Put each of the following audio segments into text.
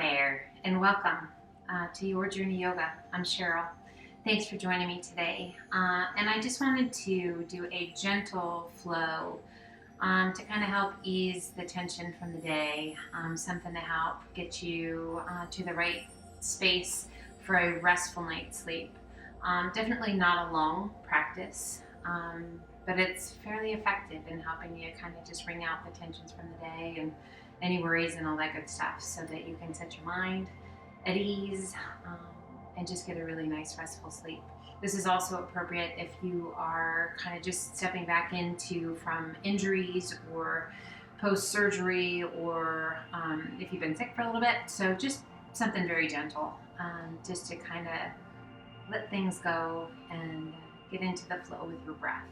there, and welcome to Your Journey Yoga. I'm Cheryl. Thanks for joining me today. And I just wanted to do a gentle flow to kind of help ease the tension from the day, something to help get you to the right space for a restful night's sleep. Definitely not a long practice, but it's fairly effective in helping you kind of just wring out the tensions from the day and any worries and all that good stuff, so that you can set your mind at ease and just get a really nice restful sleep. This is also appropriate if you are kind of just stepping back into from injuries or post-surgery, or if you've been sick for a little bit. So just something very gentle, just to kind of let things go and get into the flow with your breath.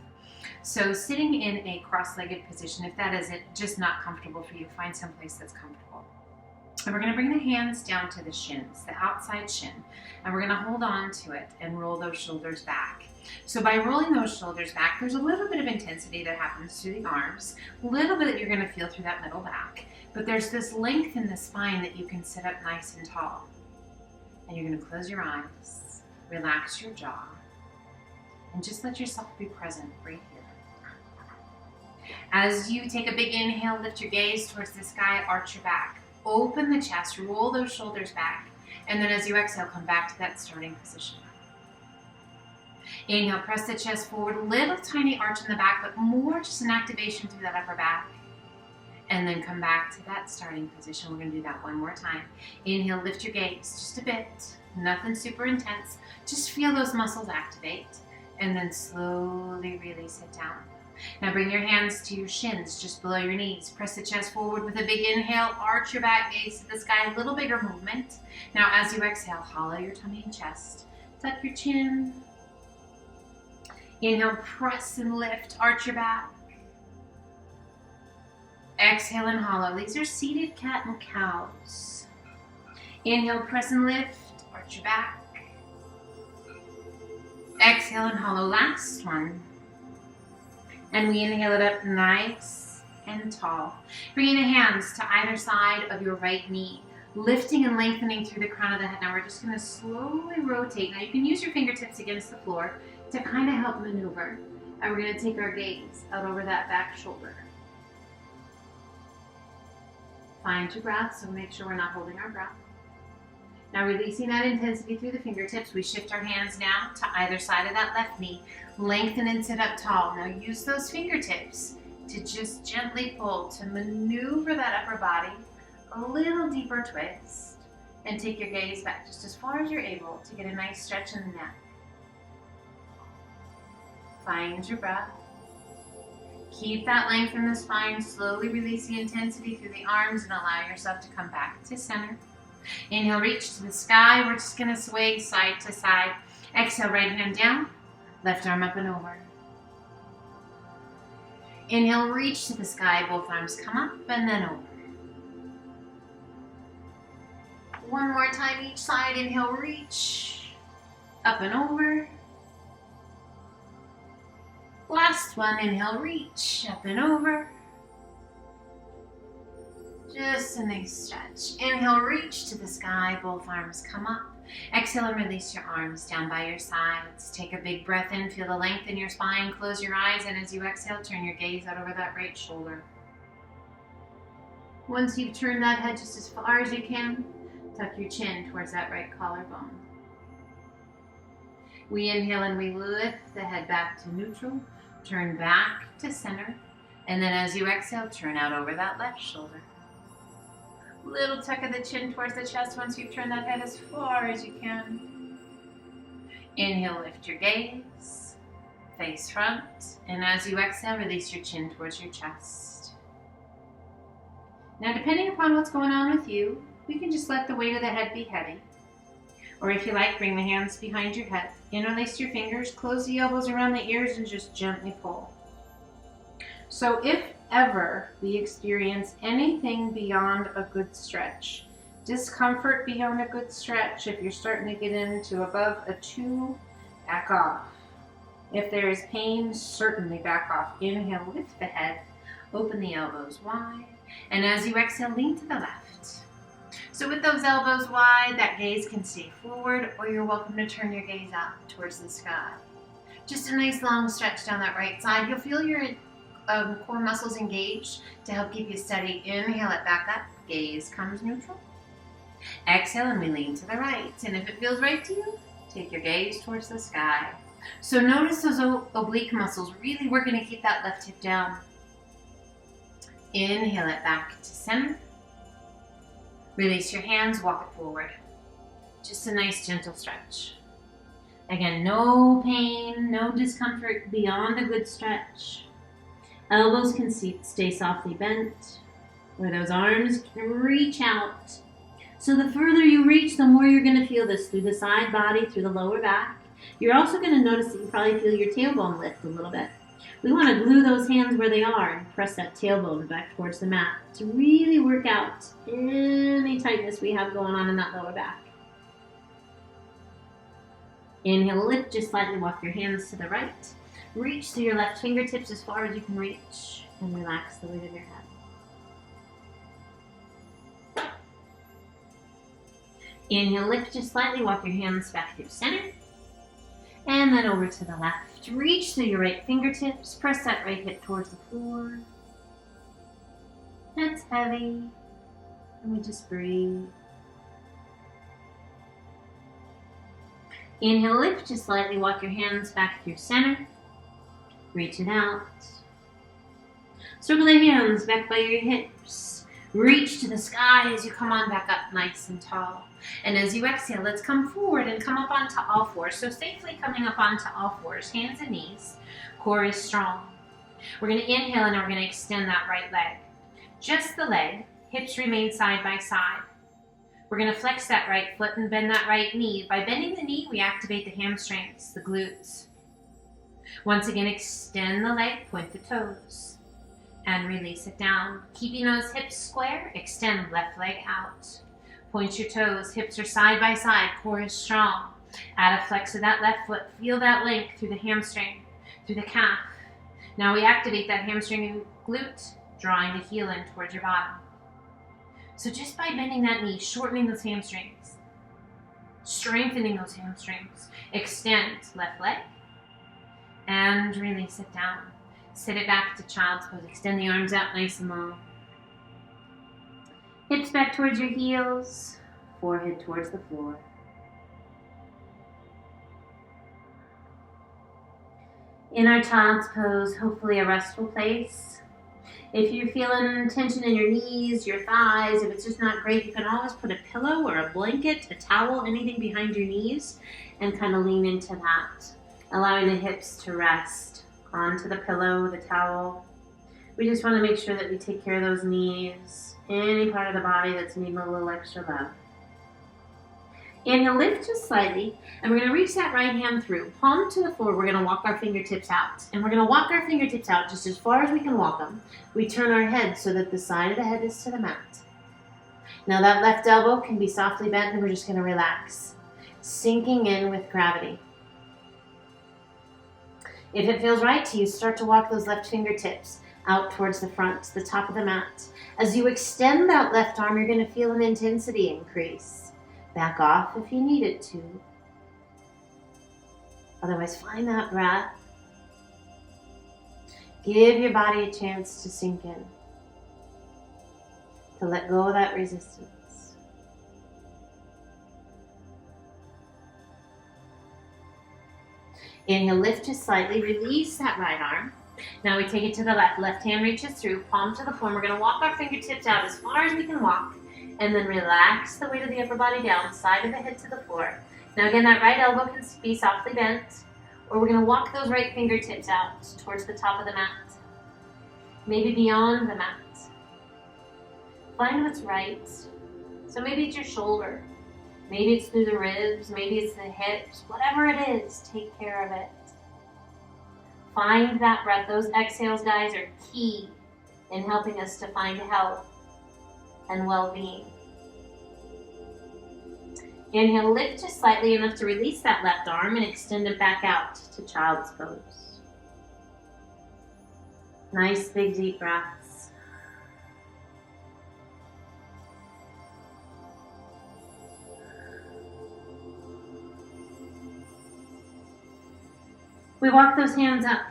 So sitting in a cross-legged position, if that isn't just not comfortable for you, find someplace that's comfortable. And we're going to bring the hands down to the shins, the outside shin, and we're going to hold on to it and roll those shoulders back. So by rolling those shoulders back, there's a little bit of intensity that happens through the arms, a little bit that you're going to feel through that middle back, but there's this length in the spine that you can sit up nice and tall. And you're going to close your eyes, relax your jaw, and just let yourself be present right here. As you take a big inhale, lift your gaze towards the sky, arch your back, open the chest, roll those shoulders back, and then as you exhale, come back to that starting position. Inhale, press the chest forward, little tiny arch in the back, but more just an activation through that upper back. And then come back to that starting position. We're going to do that one more time. Inhale, lift your gaze just a bit, nothing super intense. Just feel those muscles activate, and then slowly release it down. Now bring your hands to your shins, just below your knees. Press the chest forward with a big inhale, arch your back, gaze to the sky, a little bigger movement. Now as you exhale, hollow your tummy and chest, tuck your chin. Inhale, press and lift, arch your back. Exhale and hollow. These are seated cat and cows. Inhale, press and lift, arch your back. Exhale and hollow, last one. And we inhale it up nice and tall. Bringing the hands to either side of your right knee, lifting and lengthening through the crown of the head. Now we're just going to slowly rotate. Now you can use your fingertips against the floor to kind of help maneuver. And we're going to take our gaze out over that back shoulder. Find your breath, so make sure we're not holding our breath. Now releasing that intensity through the fingertips, we shift our hands now to either side of that left knee. Lengthen and sit up tall. Now use those fingertips to just gently pull, to maneuver that upper body, a little deeper twist, and take your gaze back just as far as you're able to get a nice stretch in the neck. Find your breath. Keep that length in the spine. Slowly release the intensity through the arms and allow yourself to come back to center. Inhale, reach to the sky. We're just going to sway side to side. Exhale, right hand down, left arm up and over. Inhale, reach to the sky. Both arms come up and then over. One more time each side. Inhale, reach, up and over. Last one, inhale, reach, up and over. Just a nice stretch. Inhale, reach to the sky, both arms come up. Exhale and release your arms down by your sides. Take a big breath in, feel the length in your spine, close your eyes, and as you exhale, turn your gaze out over that right shoulder. Once you've turned that head just as far as you can, tuck your chin towards that right collarbone. We inhale and we lift the head back to neutral, turn back to center, and then as you exhale, turn out over that left shoulder. Little tuck of the chin towards the chest once you've turned that head as far as you can. Inhale, lift your gaze, face front, and as you exhale, release your chin towards your chest. Now, depending upon what's going on with you, we can just let the weight of the head be heavy. Or if you like, bring the hands behind your head. Interlace your fingers, close the elbows around the ears, and just gently pull. So if ever we experience anything beyond a good stretch, discomfort beyond a good stretch, if you're starting to get into above a 2, back off. If there is pain, certainly back off. Inhale, lift the head, open the elbows wide, and as you exhale, lean to the left. So with those elbows wide, that gaze can stay forward, or you're welcome to turn your gaze out towards the sky. Just a nice long stretch down that right side. You'll feel your core muscles engaged to help keep you steady. Inhale it back up. Gaze comes neutral. Exhale and we lean to the right. And if it feels right to you, take your gaze towards the sky. So notice those oblique muscles really working to keep that left hip down. Inhale it back to center. Release your hands, walk it forward. Just a nice gentle stretch. Again, no pain, no discomfort, beyond a good stretch. Elbows can stay softly bent, where those arms can reach out. So the further you reach, the more you're going to feel this through the side body, through the lower back. You're also going to notice that you probably feel your tailbone lift a little bit. We want to glue those hands where they are and press that tailbone back towards the mat to really work out any tightness we have going on in that lower back. Inhale, lift, just slightly walk your hands to the right. Reach through your left fingertips as far as you can reach and relax the weight of your head. Inhale, lift, just slightly walk your hands back through center. And then over to the left. Reach through your right fingertips. Press that right hip towards the floor. That's heavy. And we just breathe. Inhale, lift, just slightly walk your hands back through center. Reach it out. Circle the hands back by your hips. Reach to the sky as you come on back up nice and tall. And as you exhale, let's come forward and come up onto all fours. So safely coming up onto all fours, hands and knees. Core is strong. We're going to inhale and we're going to extend that right leg. Just the leg. Hips remain side by side. We're going to flex that right foot and bend that right knee. By bending the knee, we activate the hamstrings, the glutes. Once again, extend the leg, point the toes, and release it down. Keeping those hips square, extend left leg out. Point your toes, hips are side by side, core is strong. Add a flex of that left foot, feel that length through the hamstring, through the calf. Now we activate that hamstring and glute, drawing the heel in towards your bottom. So just by bending that knee, shortening those hamstrings, strengthening those hamstrings, extend left leg, and release it down. Sit it back to child's pose. Extend the arms out nice and long. Hips back towards your heels, forehead towards the floor. In our child's pose, hopefully a restful place. If you're feeling tension in your knees, your thighs, if it's just not great, you can always put a pillow or a blanket, a towel, anything behind your knees, and kind of lean into that, allowing the hips to rest onto the pillow, the towel. We just want to make sure that we take care of those knees, any part of the body that's needing a little extra love. Inhale, lift just slightly, and we're going to reach that right hand through. Palm to the floor, we're going to walk our fingertips out. And we're going to walk our fingertips out just as far as we can walk them. We turn our head so that the side of the head is to the mat. Now that left elbow can be softly bent, and we're just going to relax, sinking in with gravity. If it feels right to you, start to walk those left fingertips out towards the front, the top of the mat. As you extend that left arm, you're going to feel an intensity increase. Back off if you need it to. Otherwise, find that breath. Give your body a chance to sink in, to let go of that resistance. Inhale, lift just slightly, release that right arm. Now we take it to the left. Left hand reaches through, palm to the floor. We're going to walk our fingertips out as far as we can walk. And then relax the weight of the upper body down, side of the head to the floor. Now again, that right elbow can be softly bent, or we're going to walk those right fingertips out towards the top of the mat, maybe beyond the mat. Find what's right. So maybe it's your shoulder, maybe it's through the ribs, maybe it's the hips, whatever it is, take care of it. Find that breath. Those exhales, guys, are key in helping us to find health and well-being. Inhale, lift just slightly enough to release that left arm and extend it back out to child's pose. Nice big deep breaths. We walk those hands up,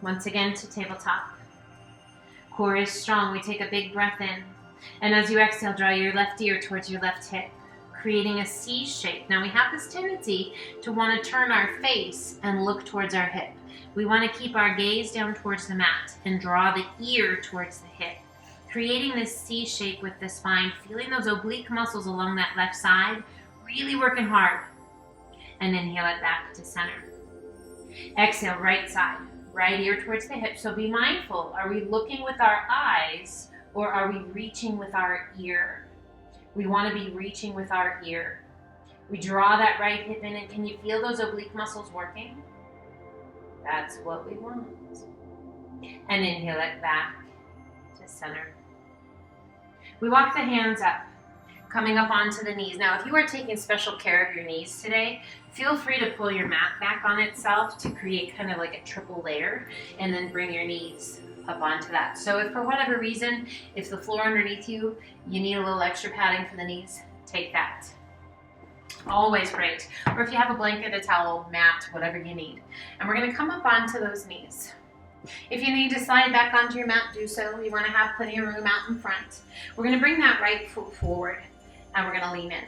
once again to tabletop. Core is strong. We take a big breath in. And as you exhale, draw your left ear towards your left hip, creating a C shape. Now we have this tendency to want to turn our face and look towards our hip. We want to keep our gaze down towards the mat and draw the ear towards the hip, creating this C shape with the spine, feeling those oblique muscles along that left side, really working hard. And inhale it back to center. Exhale, right side, right ear towards the hip. So be mindful, are we looking with our eyes or are we reaching with our ear? We want to be reaching with our ear. We draw that right hip in, and can you feel those oblique muscles working? That's what we want. And inhale it back to center. We walk the hands up, coming up onto the knees. Now, if you are taking special care of your knees today, feel free to pull your mat back on itself to create kind of like a triple layer, and then bring your knees up onto that. So if for whatever reason, if the floor underneath you, you need a little extra padding for the knees, take that. Always great. Or if you have a blanket, a towel, mat, whatever you need. And we're going to come up onto those knees. If you need to slide back onto your mat, do so. You want to have plenty of room out in front. We're going to bring that right foot forward, and we're going to lean in.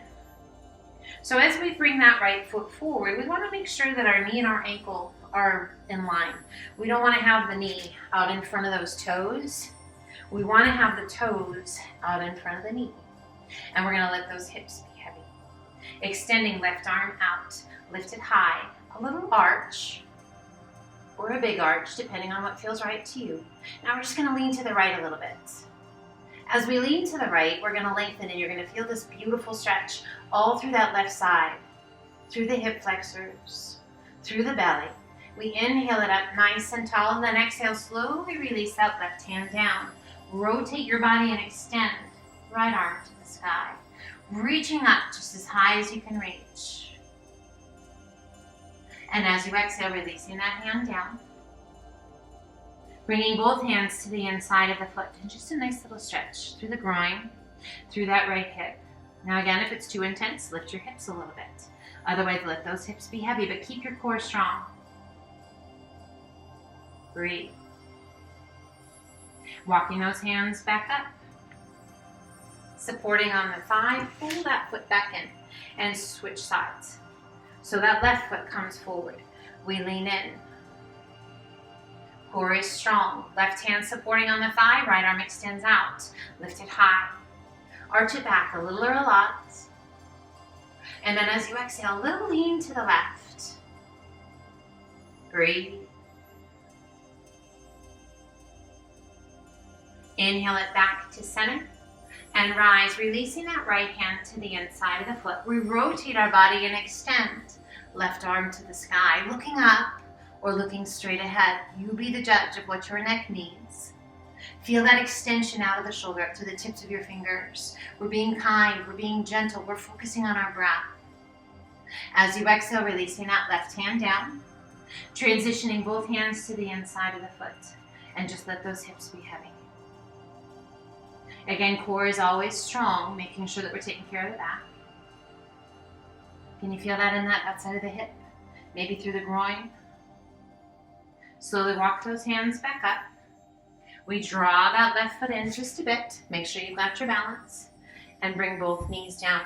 So as we bring that right foot forward, we want to make sure that our knee and our ankle are in line. We don't want to have the knee out in front of those toes. We want to have the toes out in front of the knee. And we're going to let those hips be heavy. Extending left arm out, lifted high, a little arch or a big arch, depending on what feels right to you. Now we're just going to lean to the right a little bit. As we lean to the right, we're going to lengthen, and you're going to feel this beautiful stretch all through that left side, through the hip flexors, through the belly. We inhale it up nice and tall, and then exhale, slowly release that left hand down. Rotate your body and extend right arm to the sky, reaching up just as high as you can reach. And as you exhale, releasing that hand down. Bringing both hands to the inside of the foot, and just a nice little stretch through the groin, through that right hip. Now again, if it's too intense, lift your hips a little bit. Otherwise, let those hips be heavy, but keep your core strong. Breathe. Walking those hands back up. Supporting on the thigh, pull that foot back in and switch sides. So that left foot comes forward. We lean in. Core is strong. Left hand supporting on the thigh, right arm extends out. Lift it high. Arch it back a little or a lot. And then as you exhale, a little lean to the left. Breathe. Inhale it back to center and rise, releasing that right hand to the inside of the foot. We rotate our body and extend. Left arm to the sky, looking up or looking straight ahead. You be the judge of what your neck needs. Feel that extension out of the shoulder up to the tips of your fingers. We're being kind, we're being gentle, we're focusing on our breath. As you exhale, releasing that left hand down, transitioning both hands to the inside of the foot, and just let those hips be heavy. Again, core is always strong, making sure that we're taking care of the back. Can you feel that in that outside of the hip? Maybe through the groin. Slowly walk those hands back up. We draw that left foot in just a bit. Make sure you've got your balance. And bring both knees down.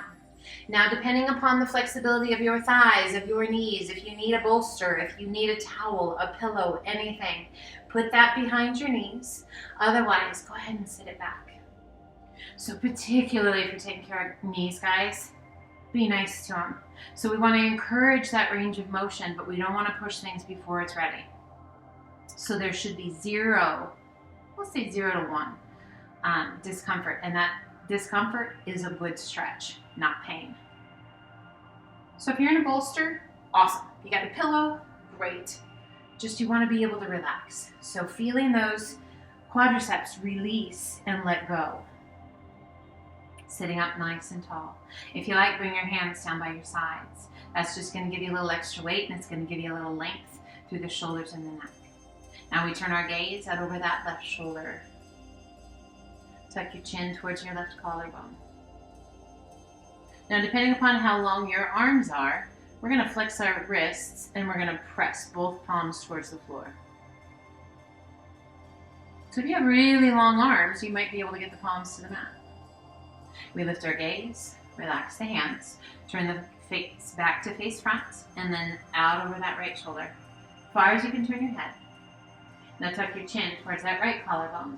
Now, depending upon the flexibility of your thighs, of your knees, if you need a bolster, if you need a towel, a pillow, anything, put that behind your knees. Otherwise, go ahead and sit it back. So particularly if you're taking care of knees, guys, be nice to them. So we want to encourage that range of motion, but we don't want to push things before it's ready. So there should be zero, we'll say 0 to 1 discomfort. And that discomfort is a good stretch, not pain. So if you're in a bolster, awesome. You got a pillow, great. Just you want to be able to relax. So feeling those quadriceps release and let go. Sitting up nice and tall. If you like, bring your hands down by your sides. That's just going to give you a little extra weight, and it's going to give you a little length through the shoulders and the neck. Now we turn our gaze out over that left shoulder. Tuck your chin towards your left collarbone. Now, depending upon how long your arms are, We're going to flex our wrists and we're going to press both palms towards the floor. So if you have really long arms, you might be able to get the palms to the mat. We lift our gaze, relax the hands, turn the face back to face front, and then out over that right shoulder. As far as you can turn your head. Now tuck your chin towards that right collarbone.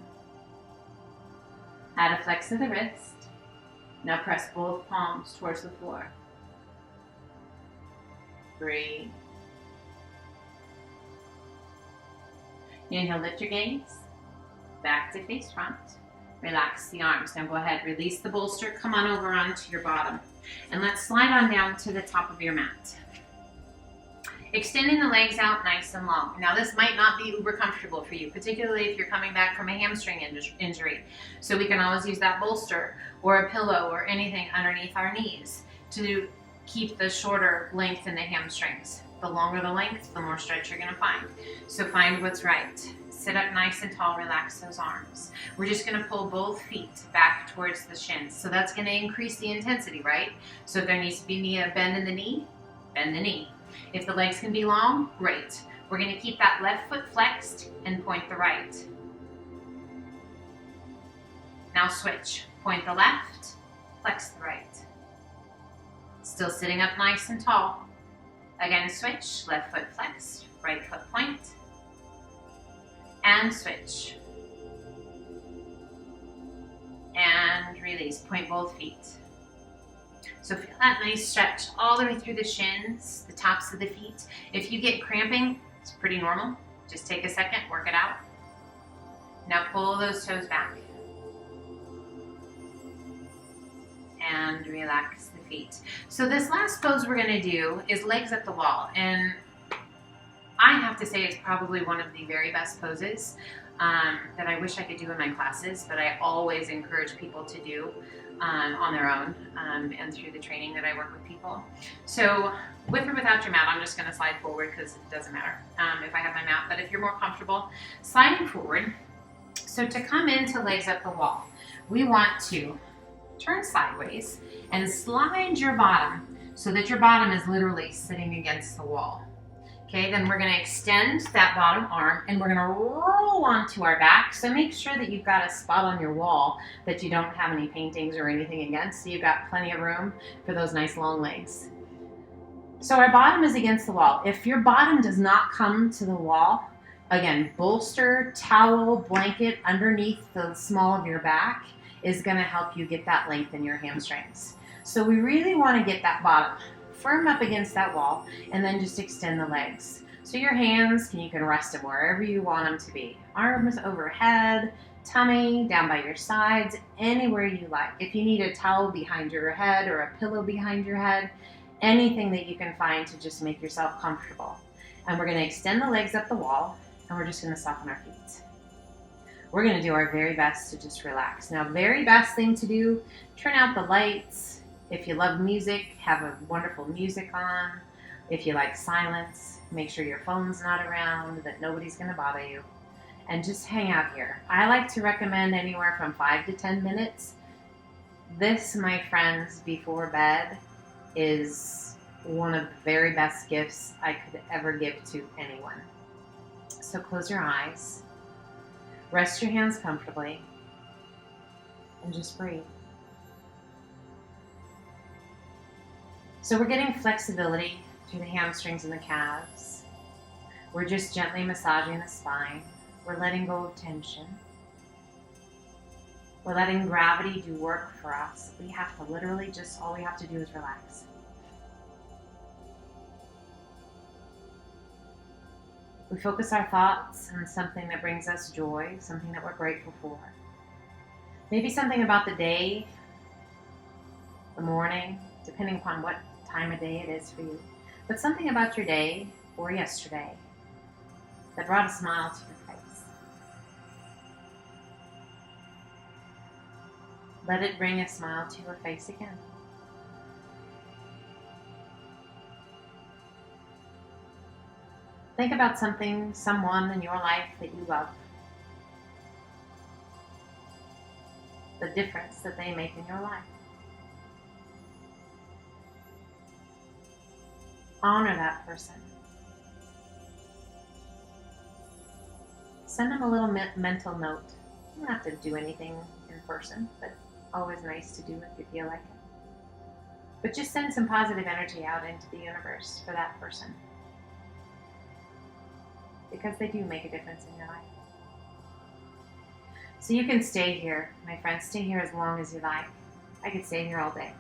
Add a flex of the wrist. Now press both palms towards the floor. Breathe. Inhale, lift your gaze. Back to face front. Relax the arms. Now go ahead, release the bolster. Come on over onto your bottom. And let's slide on down to the top of your mat. Extending the legs out nice and long. Now this might not be uber comfortable for you, particularly if you're coming back from a hamstring injury. So we can always use that bolster or a pillow or anything underneath our knees to keep the shorter length in the hamstrings. The longer the length, the more stretch you're gonna find. So find what's right. Sit up nice and tall, relax those arms. We're just gonna pull both feet back towards the shins. So that's gonna increase the intensity, right? So if there needs to be a bend in the knee, bend the knee. If the legs can be long, great. We're gonna keep that left foot flexed and point the right. Now switch. Point the left, flex the right. Still sitting up nice and tall. Again, switch. Left foot flexed, right foot point. And switch. And release. Point both feet. So feel that nice stretch all the way through the shins, the tops of the feet. If you get cramping, it's pretty normal. Just take a second, work it out. Now pull those toes back. And relax the feet. So this last pose we're gonna do is legs up the wall. And I have to say it's probably one of the very best poses that I wish I could do in my classes, but I always encourage people to do on their own and through the training that I work with people. So with or without your mat, I'm just going to slide forward because it doesn't matter if I have my mat, but if you're more comfortable sliding forward. So to come into legs up the wall, we want to turn sideways and slide your bottom so that your bottom is literally sitting against the wall. Okay, then we're going to extend that bottom arm and we're going to roll onto our back. So make sure that you've got a spot on your wall that you don't have any paintings or anything against. So you've got plenty of room for those nice long legs. So our bottom is against the wall. If your bottom does not come to the wall, again, bolster, towel, blanket underneath the small of your back is going to help you get that length in your hamstrings. So we really want to get that bottom firm up against that wall, and then just extend the legs. So your hands, you can rest them wherever you want them to be. Arms overhead, tummy, down by your sides, anywhere you like. If you need a towel behind your head or a pillow behind your head, anything that you can find to just make yourself comfortable. And we're going to extend the legs up the wall, and we're just going to soften our feet. We're going to do our very best to just relax. Now, very best thing to do, turn out the lights. If you love music, have a wonderful music on. If you like silence, make sure your phone's not around, that nobody's going to bother you. And just hang out here. I like to recommend anywhere from 5 to 10 minutes. This, my friends, before bed is one of the very best gifts I could ever give to anyone. So close your eyes, rest your hands comfortably, and just breathe. So we're getting flexibility through the hamstrings and the calves. We're just gently massaging the spine. We're letting go of tension. We're letting gravity do work for us. We have to literally just, all we have to do is relax. We focus our thoughts on something that brings us joy, something that we're grateful for. Maybe something about the day, the morning, depending upon what time of day it is for you, but something about your day or yesterday that brought a smile to your face. Let it bring a smile to your face again. Think about something, someone in your life that you love. The difference that they make in your life. honor that person. Send them a little mental note. You don't have to do anything in person, but always nice to do if you feel like it. But just send some positive energy out into the universe for that person, because they do make a difference in your life. So you can stay here, my friends. Stay here as long as you like. I could stay here all day,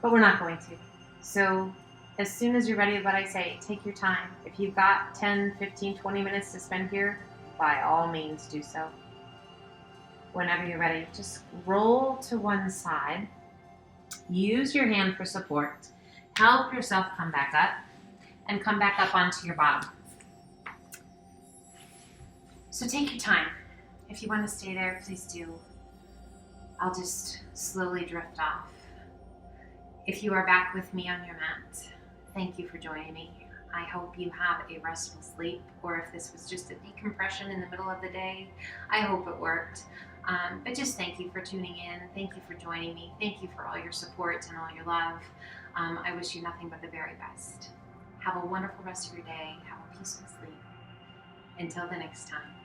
but we're not going to. So as soon as you're ready to what I say, take your time. If you've got 10, 15, 20 minutes to spend here, by all means do so. Whenever you're ready, just roll to one side. Use your hand for support. Help yourself come back up, and come back up onto your bottom. So take your time. If you want to stay there, please do. I'll just slowly drift off. If you are back with me on your mat, thank you for joining me. I hope you have a restful sleep, or if this was just a decompression in the middle of the day, I hope it worked. But just thank you for tuning in. Thank you for joining me. Thank you for all your support and all your love. I wish you nothing but the very best. Have a wonderful rest of your day. Have a peaceful sleep. Until the next time.